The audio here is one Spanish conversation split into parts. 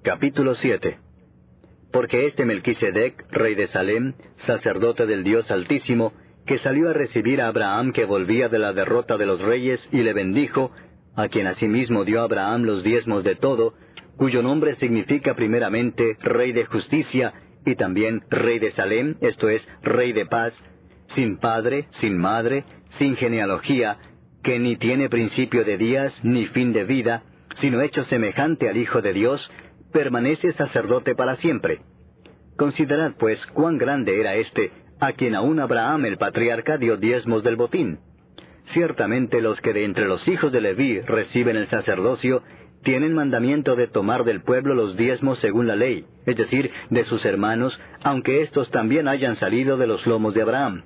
Capítulo 7. Porque este Melquisedec, rey de Salem, sacerdote del Dios Altísimo, que salió a recibir a Abraham que volvía de la derrota de los reyes, y le bendijo, a quien asimismo dio a Abraham los diezmos de todo, cuyo nombre significa primeramente Rey de Justicia, y también Rey de Salem, esto es, Rey de Paz, sin padre, sin madre, sin genealogía, que ni tiene principio de días, ni fin de vida, sino hecho semejante al Hijo de Dios, permanece sacerdote para siempre. Considerad pues cuán grande era éste, a quien aún Abraham el patriarca dio diezmos del botín. Ciertamente los que de entre los hijos de Leví reciben el sacerdocio, tienen mandamiento de tomar del pueblo los diezmos según la ley, es decir, de sus hermanos, aunque éstos también hayan salido de los lomos de Abraham.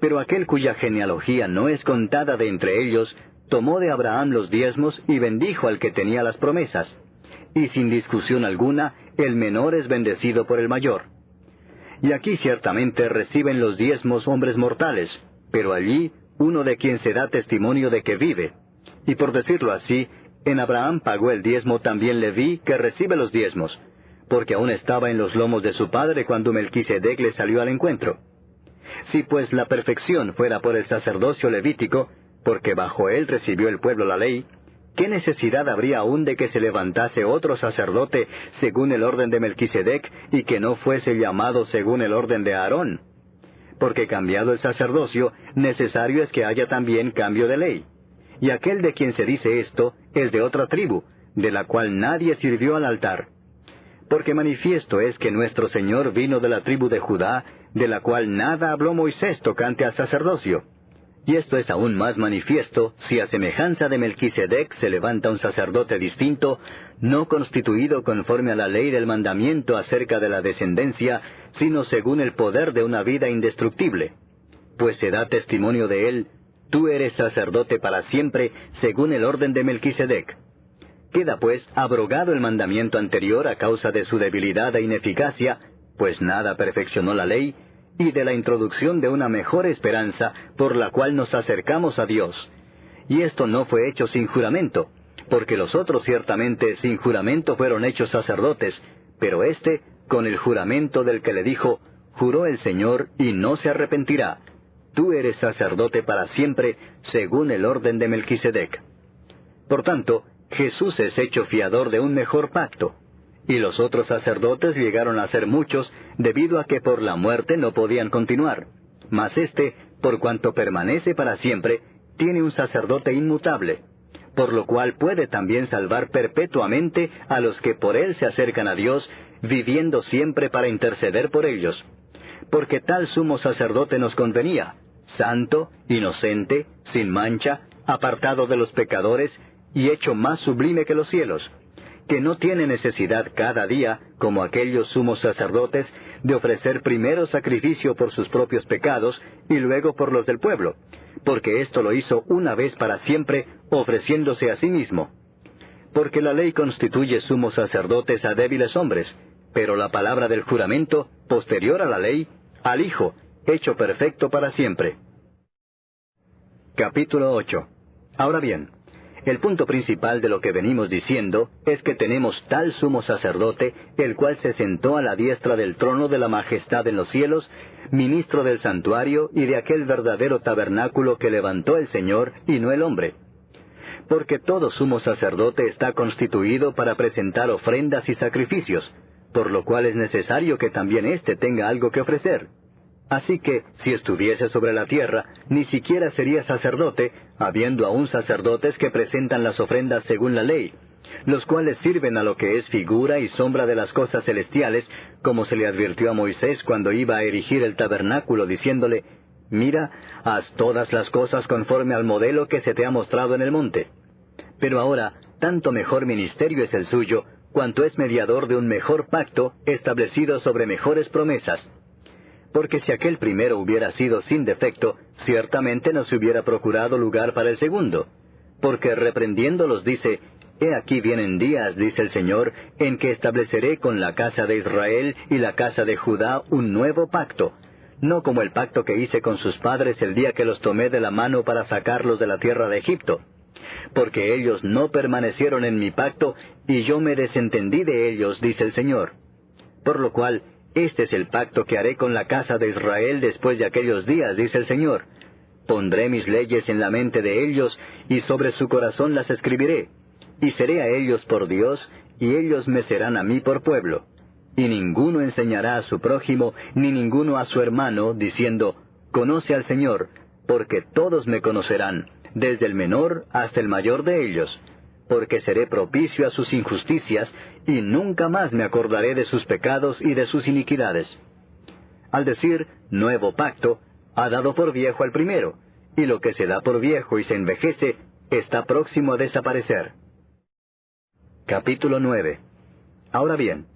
Pero aquel cuya genealogía no es contada de entre ellos, tomó de Abraham los diezmos y bendijo al que tenía las promesas. Y sin discusión alguna, el menor es bendecido por el mayor. Y aquí ciertamente reciben los diezmos hombres mortales, pero allí uno de quien se da testimonio de que vive. Y por decirlo así, en Abraham pagó el diezmo también Leví, que recibe los diezmos, porque aún estaba en los lomos de su padre cuando Melquisedec le salió al encuentro. Si pues la perfección fuera por el sacerdocio levítico, porque bajo él recibió el pueblo la ley, ¿qué necesidad habría aún de que se levantase otro sacerdote según el orden de Melquisedec y que no fuese llamado según el orden de Aarón? Porque cambiado el sacerdocio, necesario es que haya también cambio de ley. Y aquel de quien se dice esto es de otra tribu, de la cual nadie sirvió al altar. Porque manifiesto es que nuestro Señor vino de la tribu de Judá, de la cual nada habló Moisés tocante al sacerdocio. Y esto es aún más manifiesto si a semejanza de Melquisedec se levanta un sacerdote distinto, no constituido conforme a la ley del mandamiento acerca de la descendencia, sino según el poder de una vida indestructible. Pues se da testimonio de él: tú eres sacerdote para siempre, según el orden de Melquisedec. Queda pues abrogado el mandamiento anterior a causa de su debilidad e ineficacia, pues nada perfeccionó la ley, y de la introducción de una mejor esperanza por la cual nos acercamos a Dios. Y esto no fue hecho sin juramento, porque los otros ciertamente sin juramento fueron hechos sacerdotes, pero éste con el juramento del que le dijo: juró el Señor y no se arrepentirá. Tú eres sacerdote para siempre, según el orden de Melquisedec. Por tanto, Jesús es hecho fiador de un mejor pacto. Y los otros sacerdotes llegaron a ser muchos, debido a que por la muerte no podían continuar. Mas éste, por cuanto permanece para siempre, tiene un sacerdote inmutable, por lo cual puede también salvar perpetuamente a los que por él se acercan a Dios, viviendo siempre para interceder por ellos. Porque tal sumo sacerdote nos convenía, santo, inocente, sin mancha, apartado de los pecadores, y hecho más sublime que los cielos, que no tiene necesidad cada día, como aquellos sumos sacerdotes, de ofrecer primero sacrificio por sus propios pecados y luego por los del pueblo, porque esto lo hizo una vez para siempre, ofreciéndose a sí mismo. Porque la ley constituye sumos sacerdotes a débiles hombres, pero la palabra del juramento, posterior a la ley, al Hijo, hecho perfecto para siempre. Capítulo 8. Ahora bien, el punto principal de lo que venimos diciendo es que tenemos tal sumo sacerdote, el cual se sentó a la diestra del trono de la majestad en los cielos, ministro del santuario y de aquel verdadero tabernáculo que levantó el Señor y no el hombre. Porque todo sumo sacerdote está constituido para presentar ofrendas y sacrificios, por lo cual es necesario que también éste tenga algo que ofrecer. Así que, si estuviese sobre la tierra, ni siquiera sería sacerdote, habiendo aún sacerdotes que presentan las ofrendas según la ley, los cuales sirven a lo que es figura y sombra de las cosas celestiales, como se le advirtió a Moisés cuando iba a erigir el tabernáculo, diciéndole: mira, haz todas las cosas conforme al modelo que se te ha mostrado en el monte. Pero ahora, tanto mejor ministerio es el suyo, cuanto es mediador de un mejor pacto, establecido sobre mejores promesas. Porque si aquel primero hubiera sido sin defecto, ciertamente no se hubiera procurado lugar para el segundo. Porque reprendiéndolos dice: he aquí vienen días, dice el Señor, en que estableceré con la casa de Israel y la casa de Judá un nuevo pacto, no como el pacto que hice con sus padres el día que los tomé de la mano para sacarlos de la tierra de Egipto, porque ellos no permanecieron en mi pacto, y yo me desentendí de ellos, dice el Señor. Por lo cual, este es el pacto que haré con la casa de Israel después de aquellos días, dice el Señor. Pondré mis leyes en la mente de ellos, y sobre su corazón las escribiré. Y seré a ellos por Dios, y ellos me serán a mí por pueblo. Y ninguno enseñará a su prójimo, ni ninguno a su hermano, diciendo, Conoce al Señor, porque todos me conocerán, desde el menor hasta el mayor de ellos, porque seré propicio a sus injusticias, y nunca más me acordaré de sus pecados y de sus iniquidades. Al decir nuevo pacto, ha dado por viejo al primero, y lo que se da por viejo y se envejece, está próximo a desaparecer. Capítulo 9. Ahora bien,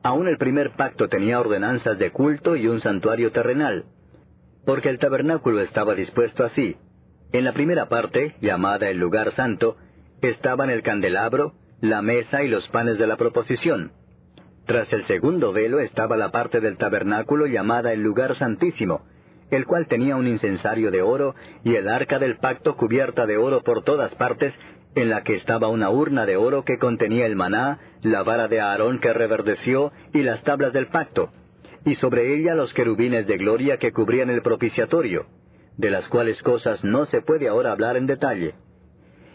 aún el primer pacto tenía ordenanzas de culto y un santuario terrenal, porque el tabernáculo estaba dispuesto así. En la primera parte, llamada el lugar santo, estaban el candelabro, la mesa y los panes de la proposición. Tras el segundo velo estaba la parte del tabernáculo llamada el lugar santísimo, el cual tenía un incensario de oro y el arca del pacto cubierta de oro por todas partes, en la que estaba una urna de oro que contenía el maná, la vara de Aarón que reverdeció y las tablas del pacto, y sobre ella los querubines de gloria que cubrían el propiciatorio, de las cuales cosas no se puede ahora hablar en detalle.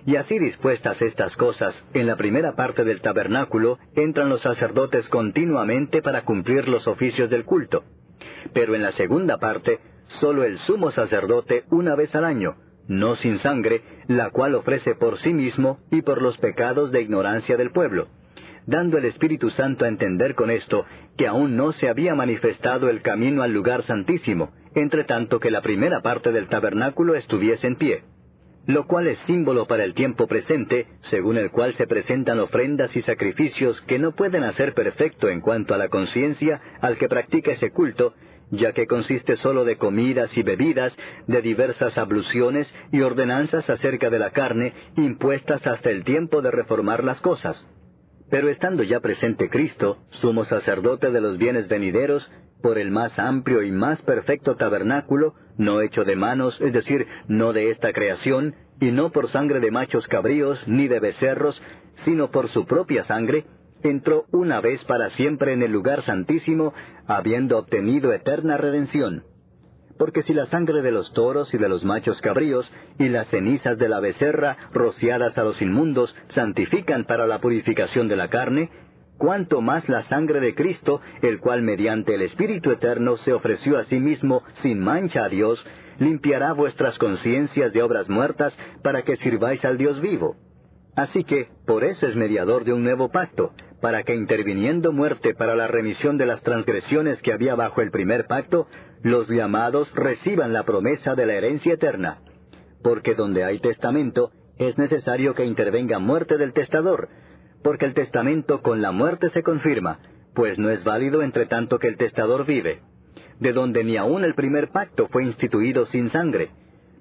Y así dispuestas estas cosas, en la primera parte del tabernáculo entran los sacerdotes continuamente para cumplir los oficios del culto. Pero en la segunda parte, solo el sumo sacerdote una vez al año, no sin sangre, la cual ofrece por sí mismo y por los pecados de ignorancia del pueblo, dando el Espíritu Santo a entender con esto que aún no se había manifestado el camino al lugar santísimo, entre tanto que la primera parte del tabernáculo estuviese en pie, lo cual es símbolo para el tiempo presente, según el cual se presentan ofrendas y sacrificios que no pueden hacer perfecto en cuanto a la conciencia al que practica ese culto, ya que consiste solo de comidas y bebidas, de diversas abluciones y ordenanzas acerca de la carne, impuestas hasta el tiempo de reformar las cosas. Pero estando ya presente Cristo, sumo sacerdote de los bienes venideros, por el más amplio y más perfecto tabernáculo, no hecho de manos, es decir, no de esta creación, y no por sangre de machos cabríos, ni de becerros, sino por su propia sangre, entró una vez para siempre en el lugar santísimo, habiendo obtenido eterna redención. Porque si la sangre de los toros y de los machos cabríos, y las cenizas de la becerra, rociadas a los inmundos, santifican para la purificación de la carne, cuánto más la sangre de Cristo, el cual mediante el Espíritu Eterno se ofreció a sí mismo sin mancha a Dios, limpiará vuestras conciencias de obras muertas para que sirváis al Dios vivo. Así que, por eso es mediador de un nuevo pacto, para que interviniendo muerte para la remisión de las transgresiones que había bajo el primer pacto, los llamados reciban la promesa de la herencia eterna. Porque donde hay testamento, es necesario que intervenga muerte del testador, porque el testamento con la muerte se confirma, pues no es válido entre tanto que el testador vive. De donde ni aun el primer pacto fue instituido sin sangre,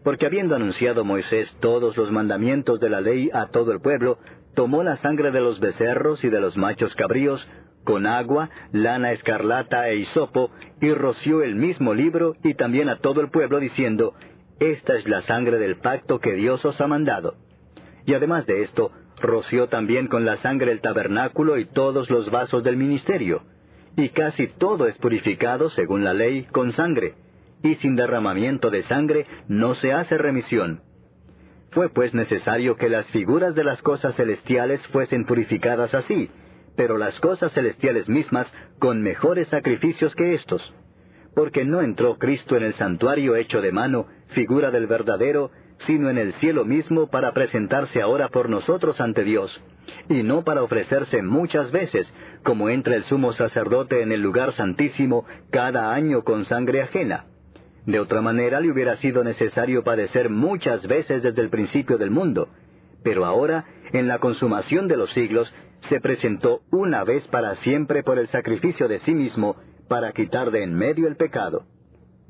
porque habiendo anunciado Moisés todos los mandamientos de la ley a todo el pueblo, tomó la sangre de los becerros y de los machos cabríos, con agua, lana escarlata e hisopo, y roció el mismo libro y también a todo el pueblo, diciendo, Esta es la sangre del pacto que Dios os ha mandado. Y además de esto, roció también con la sangre el tabernáculo y todos los vasos del ministerio. Y casi todo es purificado, según la ley, con sangre, y sin derramamiento de sangre no se hace remisión. Fue pues necesario que las figuras de las cosas celestiales fuesen purificadas así, pero las cosas celestiales mismas con mejores sacrificios que éstos. Porque no entró Cristo en el santuario hecho de mano, figura del verdadero, sino en el cielo mismo para presentarse ahora por nosotros ante Dios, y no para ofrecerse muchas veces, como entra el sumo sacerdote en el lugar santísimo cada año con sangre ajena. De otra manera le hubiera sido necesario padecer muchas veces desde el principio del mundo, pero ahora, en la consumación de los siglos, se presentó una vez para siempre por el sacrificio de sí mismo, para quitar de en medio el pecado.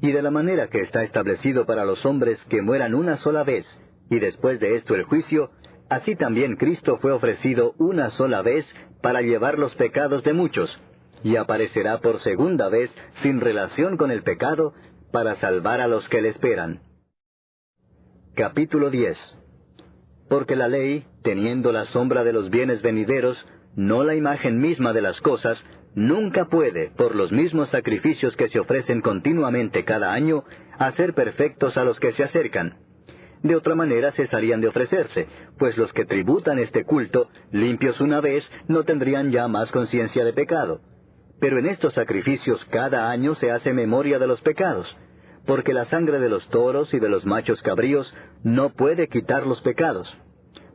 Y de la manera que está establecido para los hombres que mueran una sola vez, y después de esto el juicio, así también Cristo fue ofrecido una sola vez para llevar los pecados de muchos, y aparecerá por segunda vez sin relación con el pecado, para salvar a los que le esperan. Capítulo 10. Porque la ley, teniendo la sombra de los bienes venideros, no la imagen misma de las cosas, nunca puede, por los mismos sacrificios que se ofrecen continuamente cada año, hacer perfectos a los que se acercan. De otra manera cesarían de ofrecerse, pues los que tributan este culto, limpios una vez, no tendrían ya más conciencia de pecado. Pero en estos sacrificios cada año se hace memoria de los pecados, porque la sangre de los toros y de los machos cabríos no puede quitar los pecados.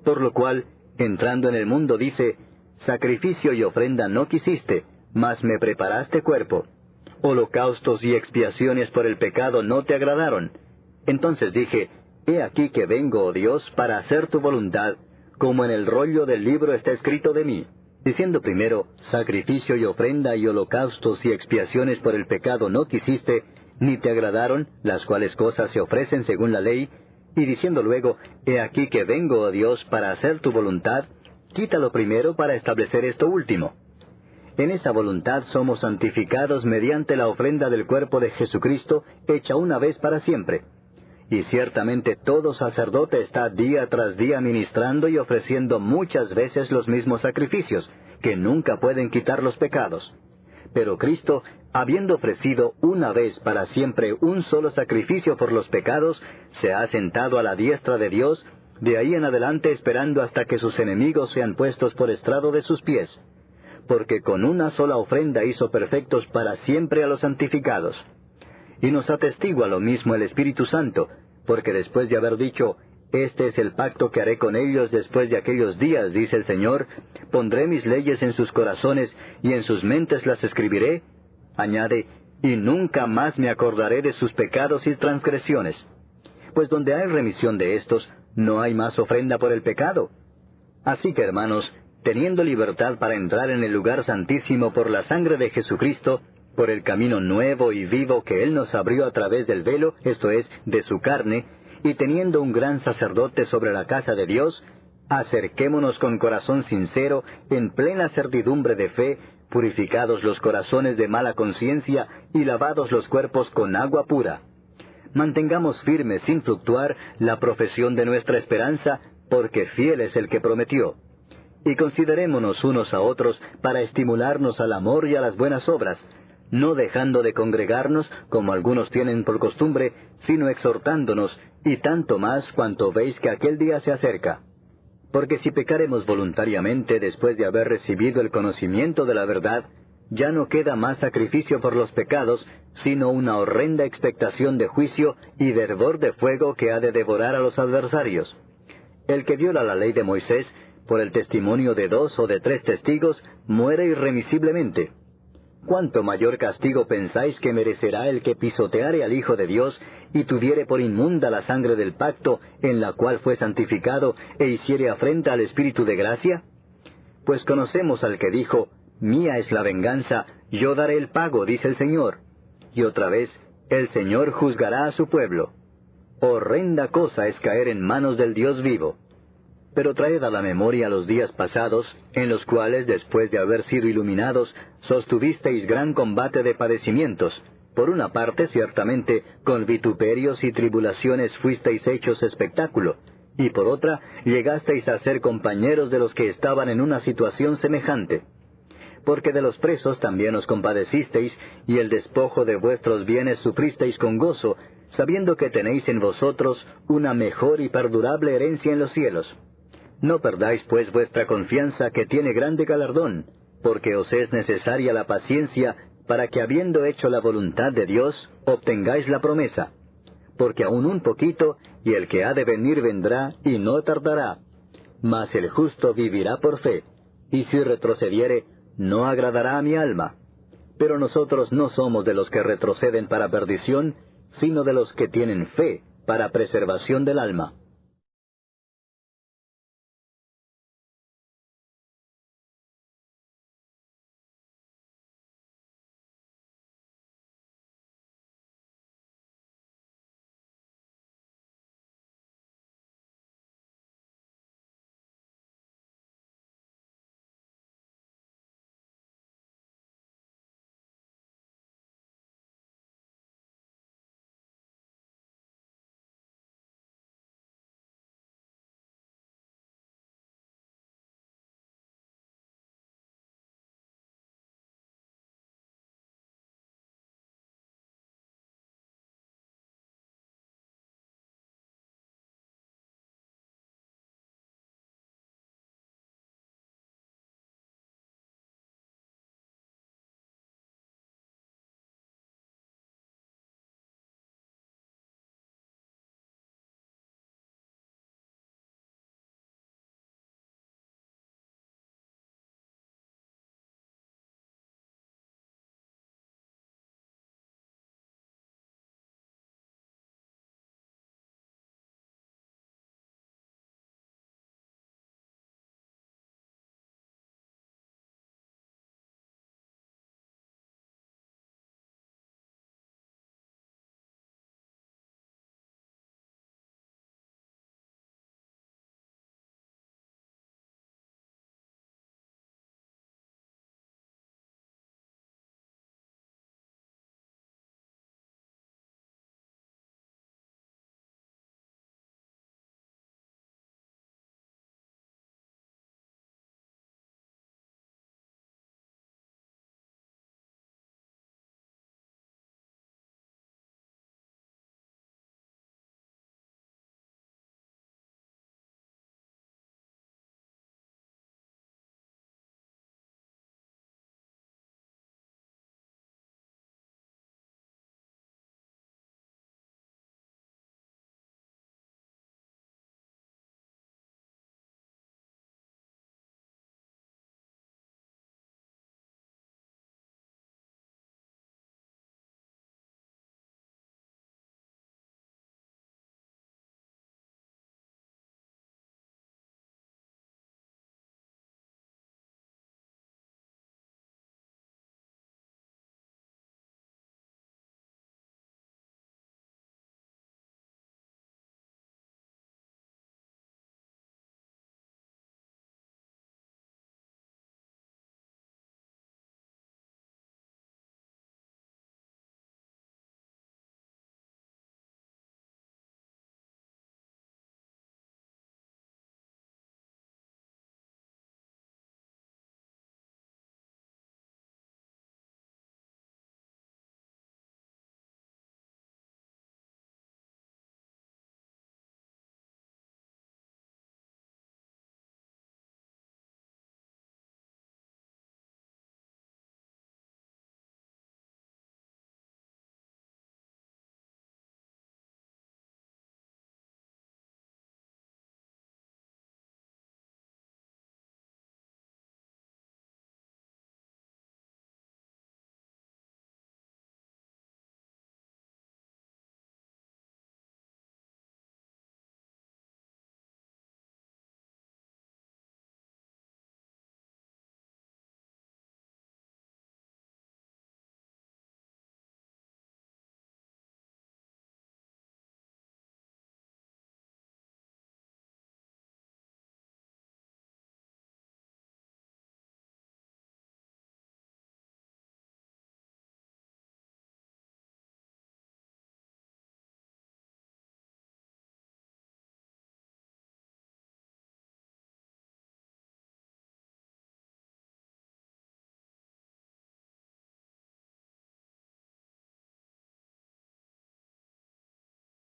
Por lo cual, entrando en el mundo dice, sacrificio y ofrenda no quisiste, mas me preparaste cuerpo. Holocaustos y expiaciones por el pecado no te agradaron. Entonces dije, he aquí que vengo, oh Dios, para hacer tu voluntad, como en el rollo del libro está escrito de mí. Diciendo primero, sacrificio y ofrenda y holocaustos y expiaciones por el pecado no quisiste, ni te agradaron, las cuales cosas se ofrecen según la ley, y diciendo luego, he aquí que vengo, oh Dios, para hacer tu voluntad, quítalo primero para establecer esto último. En esa voluntad somos santificados mediante la ofrenda del cuerpo de Jesucristo, hecha una vez para siempre. Y ciertamente todo sacerdote está día tras día ministrando y ofreciendo muchas veces los mismos sacrificios, que nunca pueden quitar los pecados. Pero Cristo, habiendo ofrecido una vez para siempre un solo sacrificio por los pecados, se ha sentado a la diestra de Dios, de ahí en adelante esperando hasta que sus enemigos sean puestos por estrado de sus pies. Porque con una sola ofrenda hizo perfectos para siempre a los santificados. Y nos atestigua lo mismo el Espíritu Santo, porque después de haber dicho, este es el pacto que haré con ellos después de aquellos días, dice el Señor, pondré mis leyes en sus corazones y en sus mentes las escribiré, añade, y nunca más me acordaré de sus pecados y transgresiones. Pues donde hay remisión de estos, no hay más ofrenda por el pecado. Así que, hermanos, teniendo libertad para entrar en el lugar santísimo por la sangre de Jesucristo, por el camino nuevo y vivo que Él nos abrió a través del velo, esto es, de su carne, y teniendo un gran sacerdote sobre la casa de Dios, acerquémonos con corazón sincero, en plena certidumbre de fe, purificados los corazones de mala conciencia y lavados los cuerpos con agua pura. Mantengamos firme sin fluctuar la profesión de nuestra esperanza, porque fiel es el que prometió. Y considerémonos unos a otros para estimularnos al amor y a las buenas obras, no dejando de congregarnos, como algunos tienen por costumbre, sino exhortándonos, y tanto más cuanto veis que aquel día se acerca. Porque si pecaremos voluntariamente después de haber recibido el conocimiento de la verdad, ya no queda más sacrificio por los pecados, sino una horrenda expectación de juicio y de hervor de fuego que ha de devorar a los adversarios. El que viola la ley de Moisés, por el testimonio de 2 o de 3 testigos, muere irremisiblemente. ¿Cuánto mayor castigo pensáis que merecerá el que pisoteare al Hijo de Dios y tuviere por inmunda la sangre del pacto en la cual fue santificado e hiciere afrenta al Espíritu de gracia? Pues conocemos al que dijo, mía es la venganza, yo daré el pago, dice el Señor. Y otra vez, el Señor juzgará a su pueblo. Horrenda cosa es caer en manos del Dios vivo. Pero traed a la memoria los días pasados, en los cuales, después de haber sido iluminados, sostuvisteis gran combate de padecimientos. Por una parte, ciertamente, con vituperios y tribulaciones fuisteis hechos espectáculo, y por otra, llegasteis a ser compañeros de los que estaban en una situación semejante. Porque de los presos también os compadecisteis, y el despojo de vuestros bienes sufristeis con gozo, sabiendo que tenéis en vosotros una mejor y perdurable herencia en los cielos. No perdáis pues vuestra confianza, que tiene grande galardón, porque os es necesaria la paciencia, para que habiendo hecho la voluntad de Dios, obtengáis la promesa. Porque aún un poquito, y el que ha de venir vendrá, y no tardará. Mas el justo vivirá por fe, y si retrocediere, no agradará a mi alma. Pero nosotros no somos de los que retroceden para perdición, sino de los que tienen fe para preservación del alma.